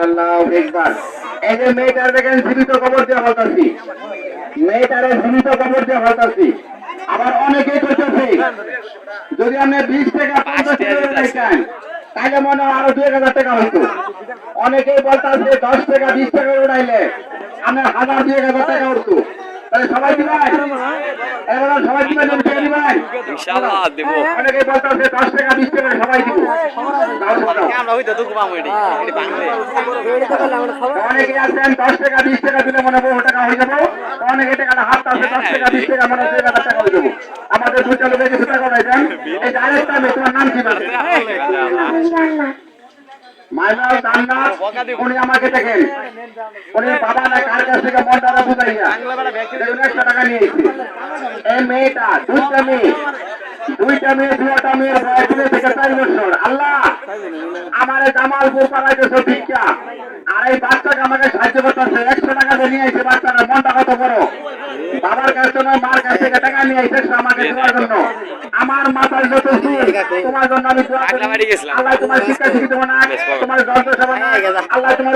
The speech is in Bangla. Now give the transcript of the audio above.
আল্লাহু আকবার। এই যে মেয়েটার দেখেন জীবিত কবর দিয়ে হলতাছি, মেয়েটারে জীবিত কবর দিয়ে হলতাছি। আবার অনেকেই করতেছে যদি আপনি 20 টাকা 50 টাকা চাইতেন তাহলে মনে হয় আরো 2000 টাকা হইতো। অনেকেই বলতেছে 10 টাকা 20 টাকা উড়াইলে আপনার 1000 2000 টাকা উঠতো। তাহলে সবাই দিবেন, এবার সবাই দিবেন, দিবেন ইনশাআল্লাহ দেব। অনেকেই বলতেছে 10 টাকা 20 টাকা সবাই দিব। আমরা হইতো তো ঘুমামু এটি এটি বাংলা অনেকে আছেন 10 টাকা 20 টাকা দিলে মনে হয় 100 টাকা হয়ে যাবো, অনেকে টাকাটা হাত আছে 10 টাকা 20 টাকা মনে হয় 2000 টাকা হয়ে যাবো। আমাদের দুইটা লোকের কিছু টাকা উঠাইছেন। এই ডাইরেক্ট আমি তোমার নাম কি বলছে? মাইনাল জান্নাত, উনি আমাকে দেখেন, উনি বাবা না কার কাছ থেকে মনটা বুঝাইয়া 100 টাকা নিয়েছি। এই মেয়েটা দুইটা মেয়ে দুইটা মেয়ের বয়স 2 থেকে 4 বছর। আল্লাহ আমার জামালপুর পাড়াইতেছে ভিক্ষা, আর এই বাচ্চাকে আমাকে সাহায্য করতেছে। 100 টাকা দিয়ে নিয়ে আইছে বাচ্চারা, মনটা কত বড়। বাবার কাছে নয় মার কাছ থেকে টাকা নিয়ে আইছে আমাকে দেওয়ার জন্য। আমার মাথায় যত চুল তোমার জন্য আমি দোয়া করি। আল্লাহ তোমার শিক্ষা শিক্ষিত না, তোমার যন্ত্র সেবা না, আল্লাহ তোমার